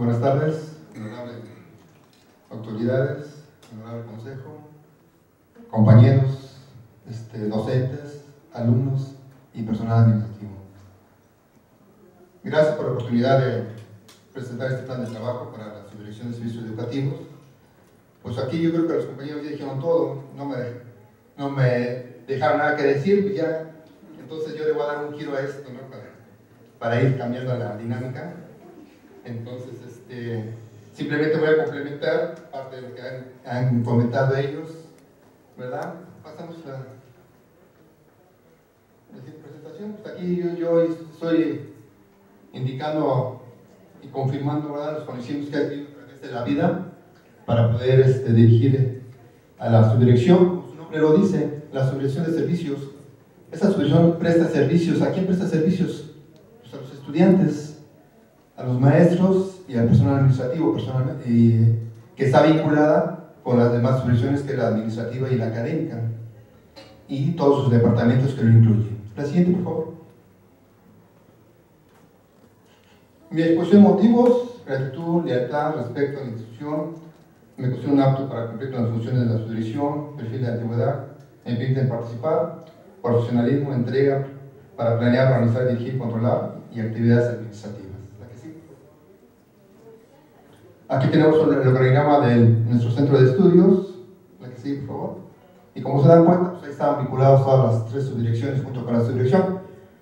Buenas tardes, honorables autoridades, honorable consejo, compañeros, docentes, alumnos y personal administrativo. Gracias por la oportunidad de presentar este plan de trabajo para la Subdirección de Servicios Educativos. Pues aquí yo creo que los compañeros ya dijeron todo, no me dejaron nada que decir, pues ya, entonces yo le voy a dar un giro a esto, ¿no? para ir cambiando la dinámica. Entonces, simplemente voy a complementar parte de lo que han comentado ellos, ¿verdad? Pasamos a la presentación. Pues aquí yo estoy indicando y confirmando, ¿verdad?, los conocimientos que he tenido a través de la vida para poder dirigir a la subdirección. Como su nombre lo dice, la subdirección de servicios. Esa subdirección presta servicios. ¿A quién presta servicios? Pues a los estudiantes, a los maestros y al personal administrativo, que está vinculada con las demás subdirecciones, que es la administrativa y la académica, y todos sus departamentos que lo incluyen. La siguiente, por favor. Mi exposición de motivos: gratitud, lealtad, respeto a la institución, me considero apto para cumplir con las funciones de la subdirección, perfil de antigüedad, empeño en participar, profesionalismo, entrega para planear, organizar, dirigir, controlar y actividades administrativas. La que sigue. Aquí tenemos el organigrama de nuestro centro de estudios. La que sigue, por favor. Y como se dan cuenta, pues ahí están vinculados todas las tres subdirecciones junto con la subdirección.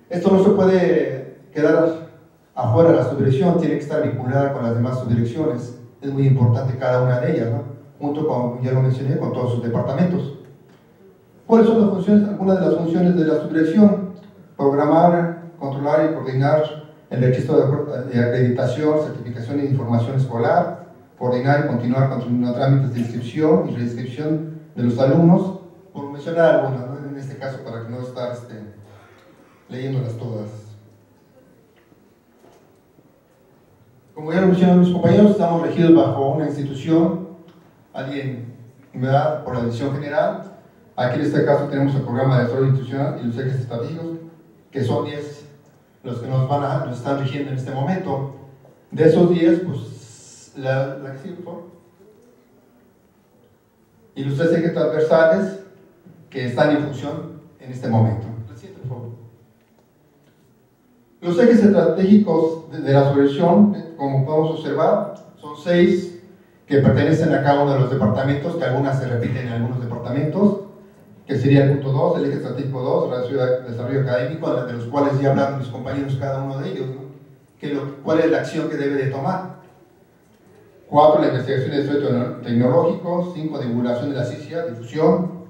Esto no se puede quedar afuera de la subdirección, tiene que estar vinculada con las demás subdirecciones. Es muy importante cada una de ellas, ¿no? Junto con, ya lo mencioné, con todos sus departamentos. ¿Cuáles son las funciones? Algunas de las funciones de la subdirección: programar, controlar y coordinar el registro de acreditación, certificación e información escolar, coordinar y continuar con los trámites de inscripción y reinscripción de los alumnos, por mencionar algunas, ¿no?, en este caso, para que no estar leyéndolas todas. Como ya lo mencionaron mis compañeros, estamos regidos bajo una institución, alguien, ¿verdad?, por la Dirección General. Aquí en este caso tenemos el programa de desarrollo institucional y los ejes estratégicos, que son 10 los que nos están rigiendo en este momento. De esos 10, pues, la que sigue, por favor. Y los 3 ejes transversales que están en función en este momento. La siguiente, por favor. Los ejes estratégicos de la subdirección, como podemos observar, son 6 que pertenecen a cada uno de los departamentos, que algunas se repiten en algunos departamentos, que sería el punto 2, el eje estratégico 2, desarrollo académico, de los cuales ya hablaron mis compañeros cada uno de ellos, ¿no? ¿Cuál es la acción que debe de tomar? 4, la investigación de estudios tecnológicos. 5, divulgación de la ciencia, difusión.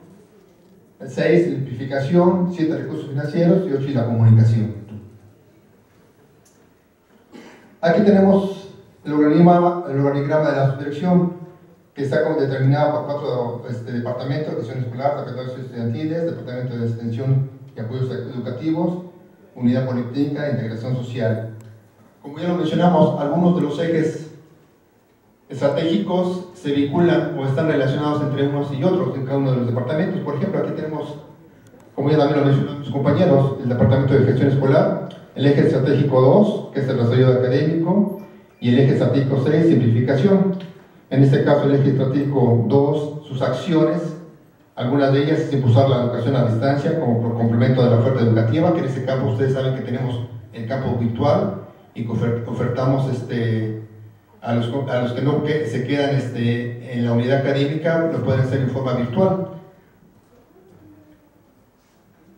6, simplificación. 7, recursos financieros. Y 8, la comunicación. Aquí tenemos el organigrama de la subdirección, que está determinado por 4 departamentos: educación escolar, departamento de estudiantiles, departamento de extensión y apoyos educativos, unidad política e integración social. Como ya lo mencionamos, algunos de los ejes estratégicos se vinculan o están relacionados entre unos y otros en cada uno de los departamentos. Por ejemplo, aquí tenemos, como ya también lo mencionaron mis compañeros, el departamento de gestión escolar, el eje estratégico 2, que es el desarrollo académico, y el eje estratégico 6, simplificación. En este caso, el eje estratégico 2, sus acciones, algunas de ellas es impulsar la educación a distancia como complemento de la oferta educativa, que en este campo ustedes saben que tenemos el campo virtual y que ofertamos a los que no se quedan en la unidad académica, lo pueden hacer en forma virtual.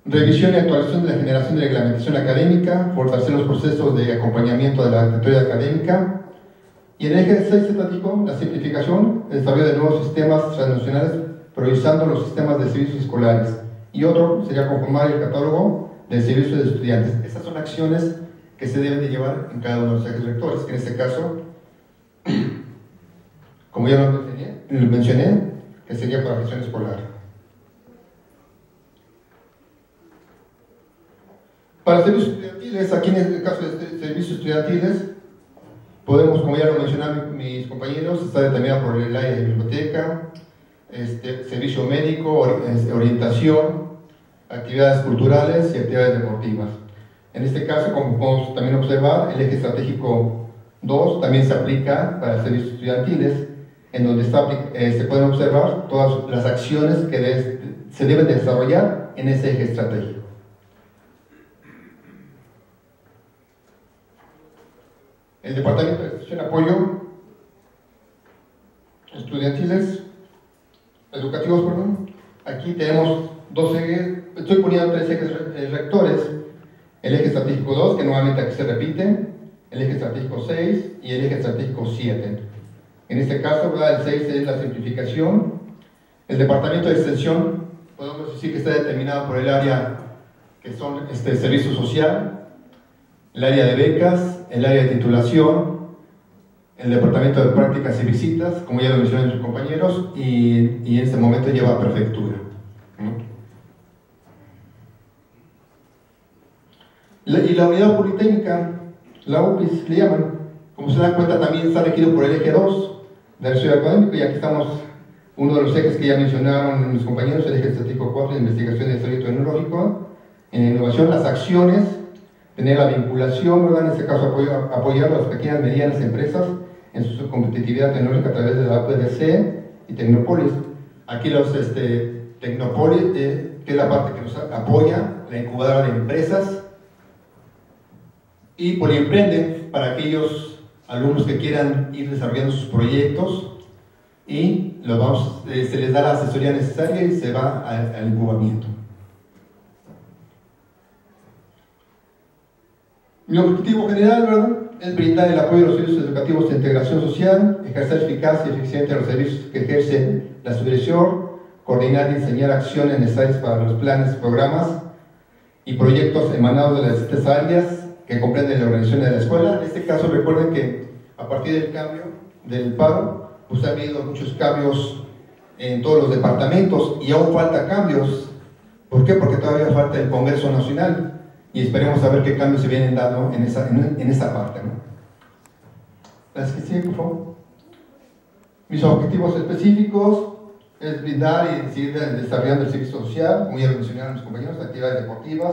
Revisión y actualización de la generación de reglamentación académica, fortalecer los procesos de acompañamiento de la trayectoria académica. Y en el eje 6 estático, la simplificación, el desarrollo de nuevos sistemas transnacionales, priorizando los sistemas de servicios escolares. Y otro sería conformar el catálogo de servicios de estudiantes. Estas son acciones que se deben de llevar en cada uno de los ejes rectores, que en este caso, como ya lo mencioné, que sería para gestión escolar. Para servicios estudiantiles, aquí en el caso de servicios estudiantiles, podemos, como ya lo mencionaron mis compañeros, está determinado por el área de biblioteca, servicio médico, orientación, actividades culturales y actividades deportivas. En este caso, como podemos también observar, el eje estratégico 2 también se aplica para servicios estudiantiles, en donde se pueden observar todas las acciones que se deben desarrollar en ese eje estratégico. El Departamento de Extensión y Apoyo Estudiantiles, Educativos, perdón. Aquí tenemos 2 ejes, estoy poniendo 3 ejes rectores. El eje estratégico 2, que nuevamente aquí se repite, el eje estratégico 6 y el eje estratégico 7. En este caso, ¿verdad? El 6 es la simplificación. El Departamento de Extensión, podemos decir que está determinado por el área que son servicio social, el área de becas, el área de titulación, el Departamento de Prácticas y Visitas, como ya lo mencionaron sus compañeros, y en este momento lleva prefectura. Y la unidad politécnica, la UPIS le llaman, como se dan cuenta también está regido por el eje 2 del desarrollo académico, y aquí estamos, uno de los ejes que ya mencionaron mis compañeros, el eje estratégico 4 de investigación y desarrollo tecnológico, en innovación, las acciones, tener la vinculación, ¿verdad? En este caso apoyar a las pequeñas y medianas empresas en su competitividad tecnológica a través de la UPDC y Tecnopolis. Aquí los Tecnopolis, que es la parte que nos apoya, la incubadora de empresas, y Poliemprende para aquellos alumnos que quieran ir desarrollando sus proyectos, y se les da la asesoría necesaria y se va al incubamiento. Mi objetivo general, ¿verdad?, es brindar el apoyo a los servicios educativos de integración social, ejercer eficacia y eficiente los servicios que ejerce la subdirección, coordinar y diseñar acciones necesarias para los planes, programas y proyectos emanados de las distintas áreas que comprenden la organización de la escuela. En este caso, recuerden que a partir del cambio del paro, pues ha habido muchos cambios en todos los departamentos y aún falta cambios. ¿Por qué? Porque todavía falta el Congreso Nacional. Y esperemos saber qué cambios se vienen dando en esa parte, ¿no? Las que siguen, por favor. Mis objetivos específicos es brindar y seguir desarrollando el servicio social, como ya lo mencionaron mis compañeros, actividades deportivas,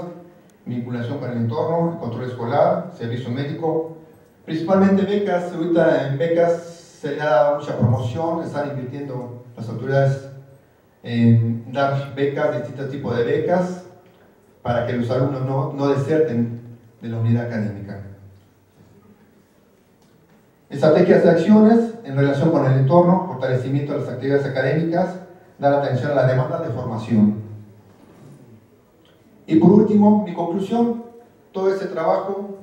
vinculación con el entorno, el control escolar, servicio médico, principalmente becas. Ahorita en becas se le ha dado mucha promoción, están invirtiendo las autoridades en dar becas, distintos tipos de becas, para que los alumnos no deserten de la unidad académica. Estrategias de acciones en relación con el entorno, fortalecimiento de las actividades académicas, dar atención a la demanda de formación. Y por último, mi conclusión: todo ese trabajo,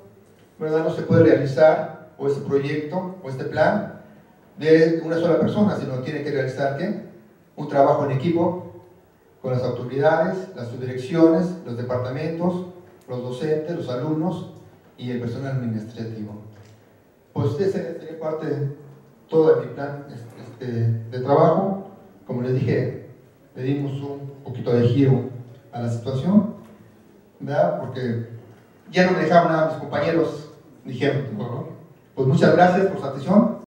¿verdad?, no se puede realizar, o ese proyecto, o este plan, de una sola persona, sino tiene que realizar un trabajo en equipo con las autoridades, las subdirecciones, los departamentos, los docentes, los alumnos y el personal administrativo. Pues ese sería parte de todo mi plan de trabajo. Como les dije, le dimos un poquito de giro a la situación, ¿verdad?, porque ya no me dejaron nada mis compañeros, dijeron, pues muchas gracias por su atención.